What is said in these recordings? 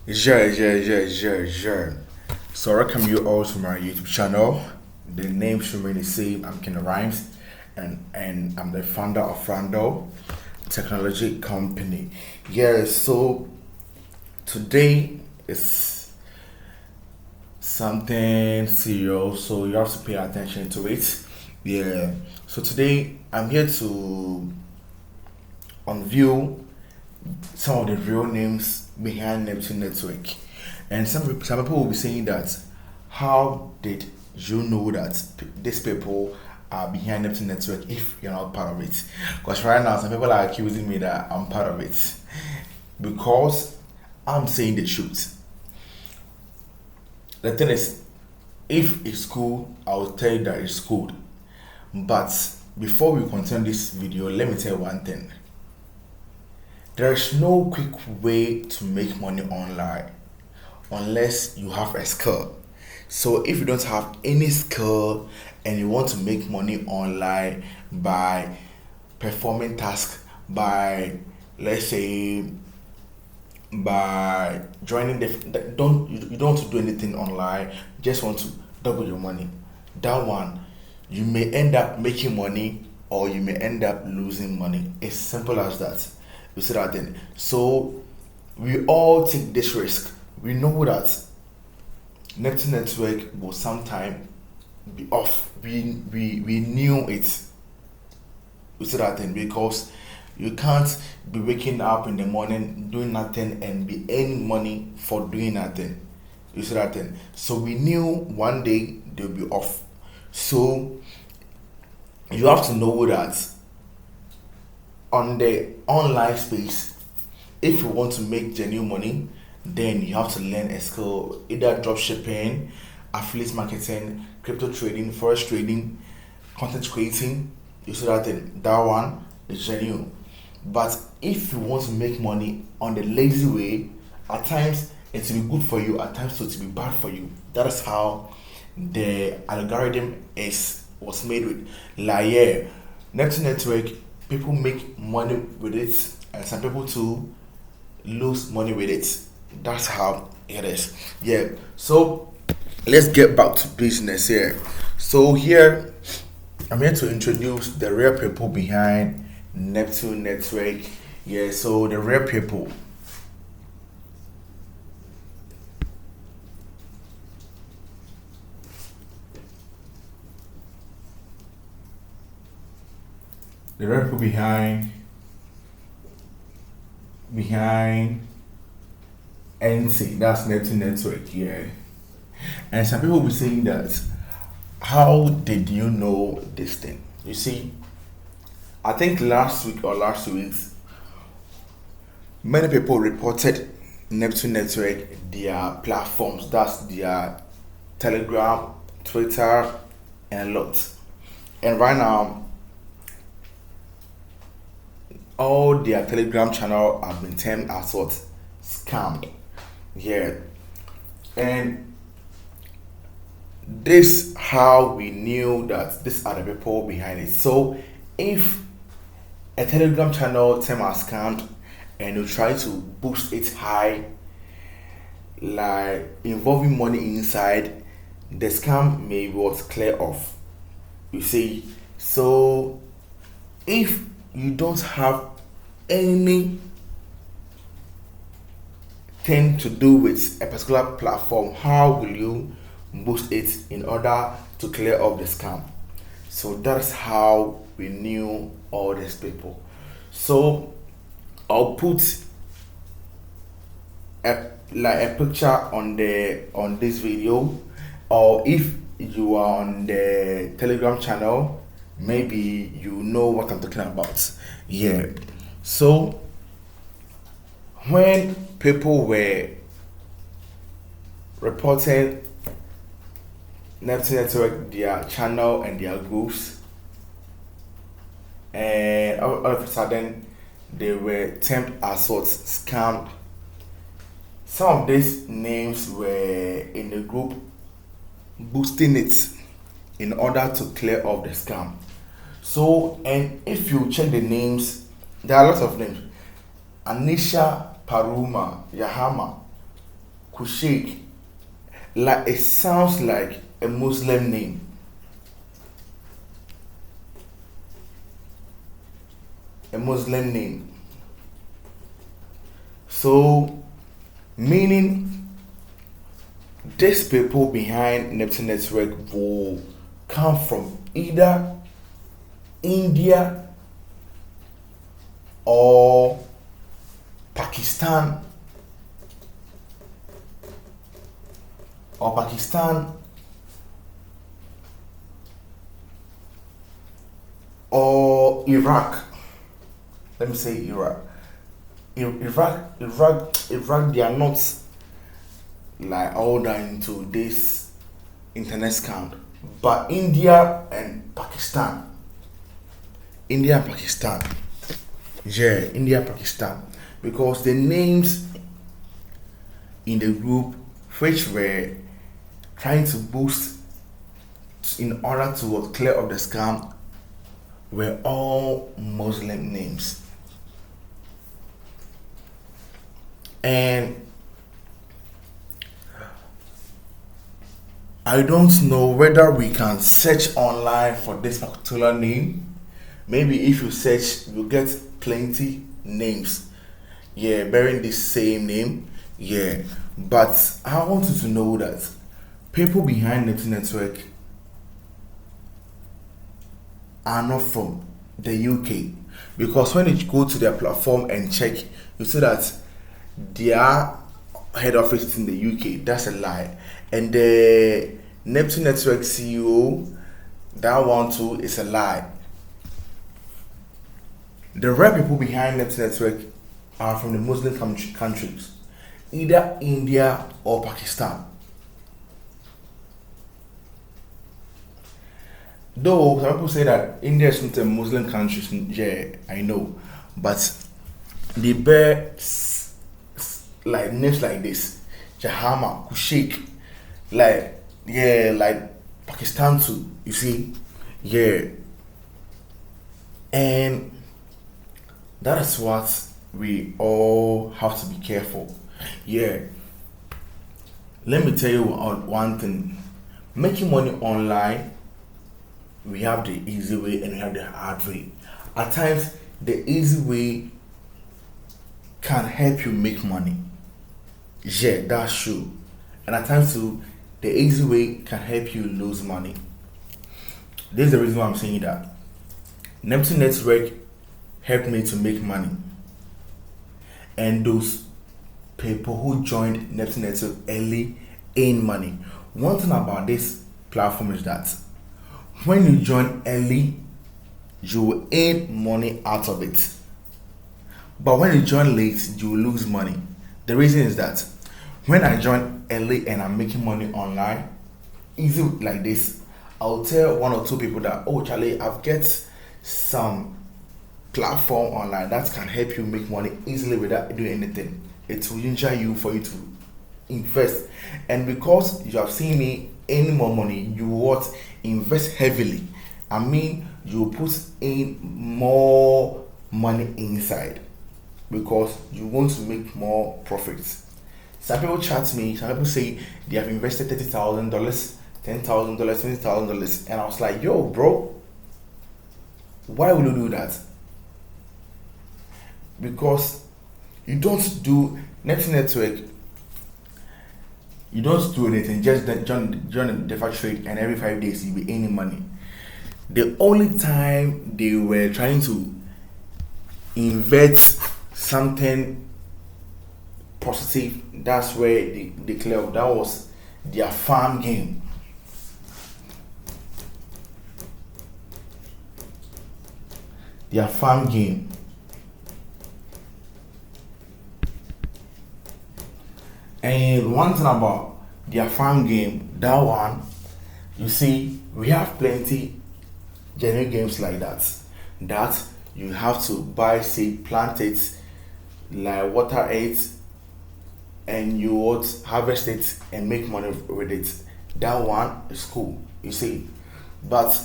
Yeah. So I welcome you all to my YouTube channel. The name should remain the same. I'm Ken Rhymes, and I'm the founder of Randall Technology Company. Yeah. So today is something serious, so you have to pay attention to it. Yeah. So today I'm here to unveil some of the real names behind Neptune Network. And some people will be saying that, how did you know that these people are behind Neptune Network if you're not part of it? Because right now, some people are accusing me that I'm part of it because I'm saying the truth. The thing is, if it's cool, I will tell you that it's cool. But before we continue this video, let me tell you one thing. There's no quick way to make money online unless you have a skill. So if you don't have any skill and you want to make money online by performing tasks, by, let's say, by joining you don't want to do anything online, you just want to double your money, that one, you may end up making money or you may end up losing money. It's simple as that. You see that thing. So we all take this risk. We know that Neptune Network will sometime be off. We knew it. You see that thing, because you can't be waking up in the morning doing nothing and be earning money for doing nothing. You see that thing. So we knew one day they'll be off. So you have to know that on the online space, if you want to make genuine money, then you have to learn a skill, either drop shipping, affiliate marketing, crypto trading, forex trading, content creating. You see that thing, that one is genuine. But if you want to make money on the lazy way, at times it will be good for you, at times it will be bad for you. That is how the algorithm was made with. Like, yeah, Neptune Network, people make money with it, and some people too lose money with it. That's how it is. Yeah. So let's get back to business here. So here I'm here to introduce the real people behind Neptune Network. Yeah. So the real people. The real people behind NC, that's Neptune Network, yeah. And some people will be saying that, how did you know this thing? You see, I think last week or last 2 weeks, many people reported Neptune Network, their platforms, that's their Telegram, Twitter, and a lot. And right now, all their Telegram channel have been termed as what? Scammed. Yeah. And this how we knew that these are the people behind it. So if a Telegram channel term as scammed and you try to boost it high, like involving money inside, the scam may be what clear off. You see, so if you don't have anything to do with a particular platform, how will you boost it in order to clear up the scam? So that's how we knew all these people. So I'll put a picture on this video, or if you are on the Telegram channel, maybe you know what I'm talking about. Yeah. So when people were reporting Neptune Network, their channel and their groups, and all of a sudden they were termed as what? Scammed. Some of these names were in the group boosting it in order to clear off the scam. So, and if you check the names, there are lots of names. Anisha Paruma Yahama, Kushik, like it sounds like a Muslim name. A Muslim name. So, meaning these people behind Neptune Network will come from either India or Pakistan Pakistan or Iraq. Let me say Iraq. Iraq, they are not like all that into this internet scam. But India and Pakistan, yeah, India and Pakistan, because the names in the group which were trying to boost in order to clear up the scam were all Muslim names. And I don't know whether we can search online for this particular name. Maybe if you search, you'll get plenty names. Yeah, bearing the same name. Yeah. But I want you to know that people behind Neptune Network are not from the UK. Because when you go to their platform and check, you see that their head office is in the UK. That's a lie. And the Neptune Network CEO, that one too is a lie. The real people behind Neptune Network are from the Muslim countries, either India or Pakistan. Though some people say that India is not a Muslim country, yeah, I know, but they bear like names like this, Jahama, Kushik, like yeah, like Pakistan too. You see, yeah, and that is what we all have to be careful. Yeah, let me tell you one thing: making money online, we have the easy way and we have the hard way. At times, the easy way can help you make money. Yeah, that's true. And at times too, the easy way can help you lose money. This is the reason why I'm saying that. Neptune Network helped me to make money. And those people who joined Neptune Network early earn money. One thing about this platform is that when you join early, you will earn money out of it. But when you join late, you will lose money. The reason is that when I join early and I'm making money online, easy like this, I'll tell one or two people that, oh Charlie, I've get some platform online that can help you make money easily without doing anything. It will injure you for you to invest. And because you have seen me earn more money, you what invest heavily. I mean, you put in more money inside because you want to make more profits. Some people chat me, some people say they have invested $30,000, $10,000, $20,000, and I was like, yo, bro, why would you do that? Because you don't do Neptune Network, you don't do anything, just join the factory and every 5 days you'll be earning money. The only time they were trying to invest something positive, that's where they declared that was their farm game. Their farm game. And one thing about their farm game, that one, you see, we have plenty genuine games like that. That you have to buy seed, plant it, like water it, and you would harvest it and make money with it. That one is cool, you see. But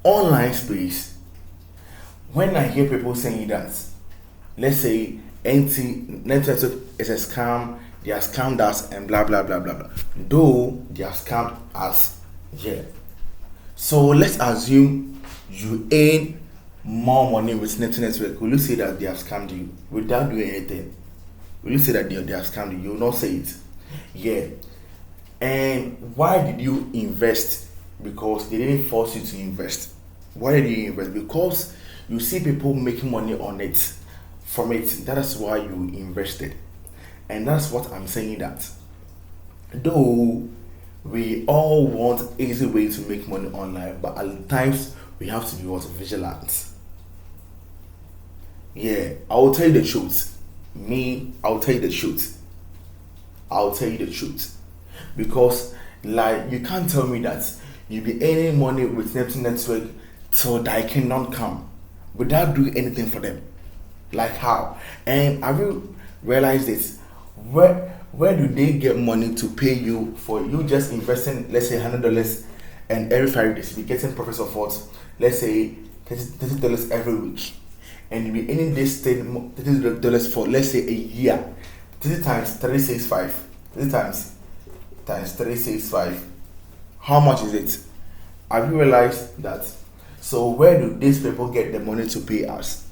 online space, when I hear people saying that, let's say Neptune Network is a scam. They are scammed us and blah blah blah blah blah. Though they are scammed us, yeah. So let's assume you earn more money with Neptune Network. Will you say that they have scammed you without doing anything? Will you say that they have scammed you? You will not say it. Yeah. And why did you invest? Because they didn't force you to invest. Why did you invest? Because you see people making money on it, from it. That is why you invested. And that's what I'm saying, that though we all want easy way to make money online, but at times we have to be vigilant. Yeah, I will tell you the truth. I'll tell you the truth. I'll tell you the truth. Because like you can't tell me that you'll be earning money with Neptune Network till thy kingdom come without doing anything for them. Like how? And have you realized this? Where do they get money to pay you for you just investing, let's say $100, and every 5 days you be getting profits of what? Let's say $30 every week, and you be earning this $30 for, let's say, a year. 30 times 365. 30 times 365. How much is it? Have you realized that? So where do these people get the money to pay us?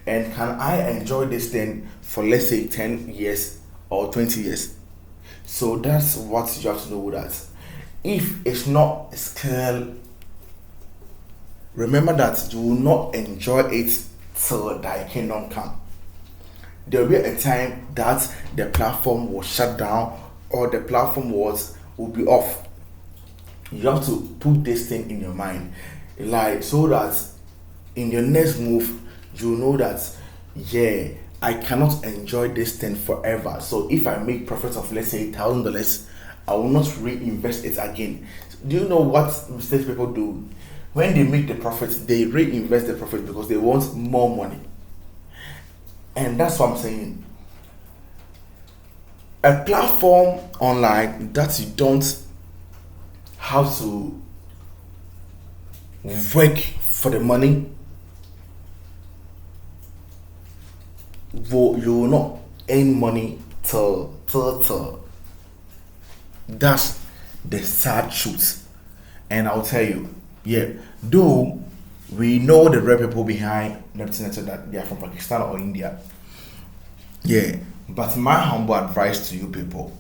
And can I enjoy this thing for, let's say, 10 years or 20 years? So that's what you have to know, that if it's not a skill, remember that you will not enjoy it till thy kingdom come. There will be a time that the platform will shut down or the platform will be off. You have to put this thing in your mind, like, so that in your next move you know that, yeah, I cannot enjoy this thing forever. So if I make profits of, let's say, $1,000, I will not reinvest it again. Do you know what mistakes people do? When they make the profits, they reinvest the profit because they want more money. And that's what I'm saying. A platform online that you don't have to work for the money, you will not earn money till. That's the sad truth. And I'll tell you, yeah, though we know the real people behind Neptune Network, that they are from Pakistan or India, yeah, but my humble advice to you people,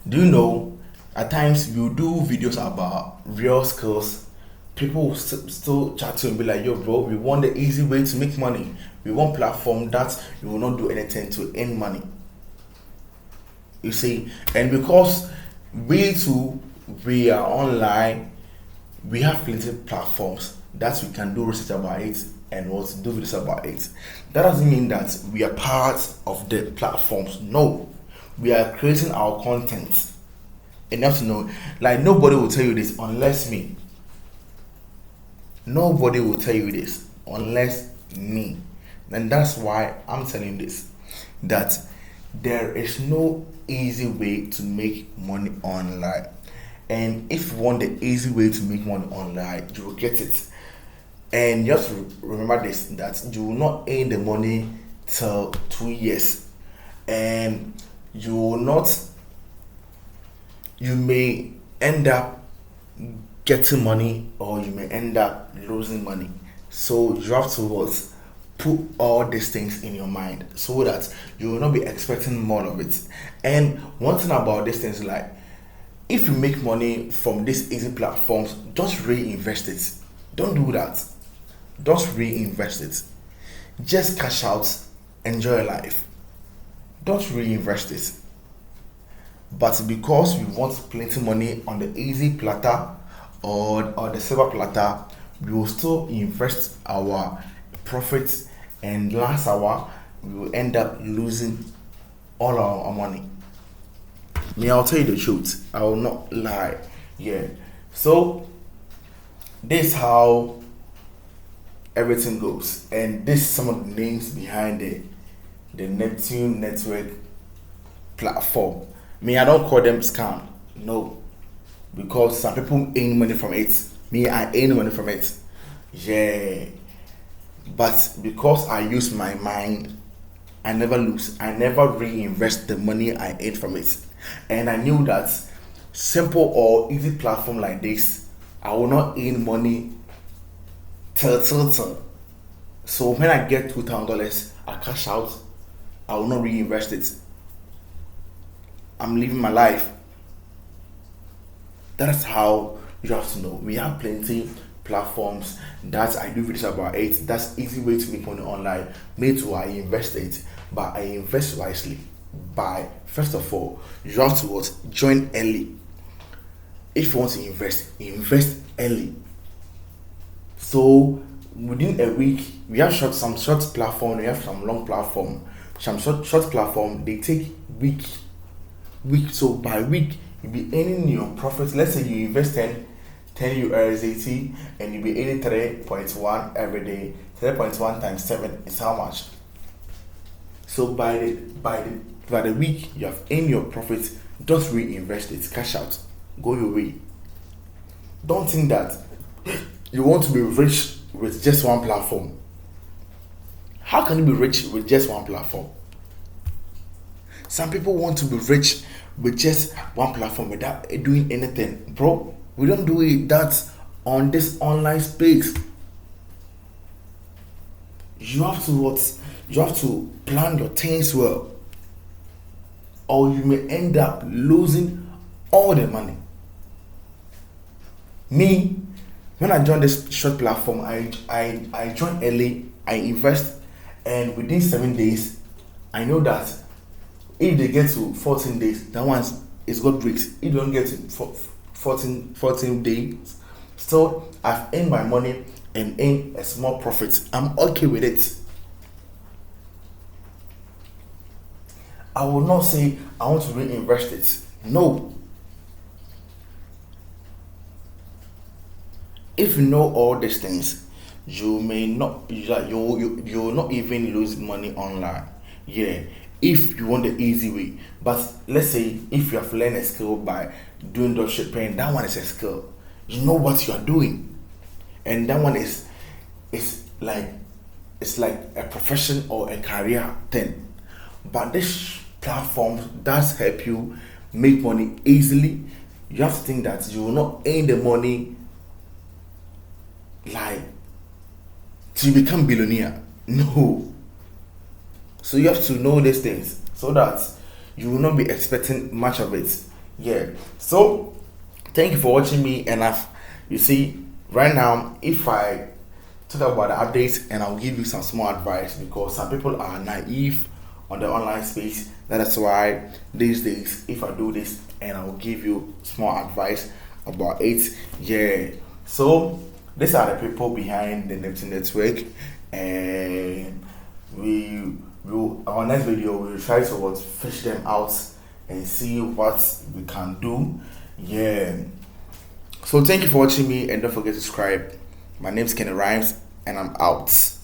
do you know, at times you do videos about real skills, people will still chat to you and be like, yo bro, we want the easy way to make money. We want platform that you will not do anything to earn money. You see, and because we are online, we have plenty of platforms that we can do research about it and what do videos about it. That doesn't mean that we are part of the platforms. No, we are creating our content. Enough to know, like, nobody will tell you this unless me. Nobody will tell you this unless me. And that's why I'm telling this, that there is no easy way to make money online. And if you want the easy way to make money online, you will get it. And just remember this, that you will not earn the money till 2 years. And you will not, you may end up getting money or you may end up losing money. So you have to put all these things in your mind so that you will not be expecting more of it. And one thing about these things, like, if you make money from these easy platforms, just reinvest it. Don't do that. Just reinvest it. Just cash out, enjoy your life. Don't reinvest it. But because we want plenty money on the easy platter or the silver platter, we will still invest our profits, and last hour we will end up losing all our money. I'll tell you the truth, I will not lie. Yeah, so this is how everything goes, and this is some of the names behind the Neptune Network platform. I don't call them scam, no, because some people earn money from it. I earn money from it, yeah, but because I use my mind, I never lose. I never reinvest the money I earned from it. And I knew that simple or easy platform like this, I will not earn money till. So when I get $2,000, I cash out. I will not reinvest it. I'm living my life. That's how you have to know. We have plenty platforms that I do videos about it. That's easy way to make money online. Me too, I invest it, but I invest wisely. By first of all, you have to what? Join early. If you want to invest early. So within a week, we have some short platform, we have some long platform. Some short platform, they take week. So by week, you'll be earning your profits. Let's say you invest 10 USDT and you'll be earning 3.1 every day. 3.1 times 7 is how much? So by the week, you have earned your profits. Don't reinvest it. Cash out. Go your way. Don't think that you want to be rich with just one platform. How can you be rich with just one platform? Some people want to be rich with just one platform without doing anything. Bro, we don't do it that on this online space. You have to what? You have to plan your things well, or you may end up losing all the money. Me, when I joined this short platform, I joined early, I invest, and within 7 days, I know that if they get to 14 days, that one is got breaks. If they don't get to 14 days, still I've earned my money and earned a small profit. I'm okay with it. I will not say I want to reinvest it. No. If you know all these things, you may not you will not even lose money online. Yeah, if you want the easy way. But let's say if you have learned a skill by doing dropshipping, that one is a skill. You know what you are doing, and that one is like it's like a profession or a career thing. But this platform does help you make money easily. You have to think that you will not earn the money like to become billionaire. No. So you have to know these things so that you will not be expecting much of it. Yeah. So thank you for watching me. And you see right now, if I talk about the updates, and I'll give you some small advice, because some people are naive on the online space. That is why these days, if I do this, and I'll give you small advice about it. Yeah. So these are the people behind the Neptune Network, and our next video we'll try to fish them out and see what we can do. Yeah. So thank you for watching me, and don't forget to subscribe. My name is Kenny Rhymes, and I'm out.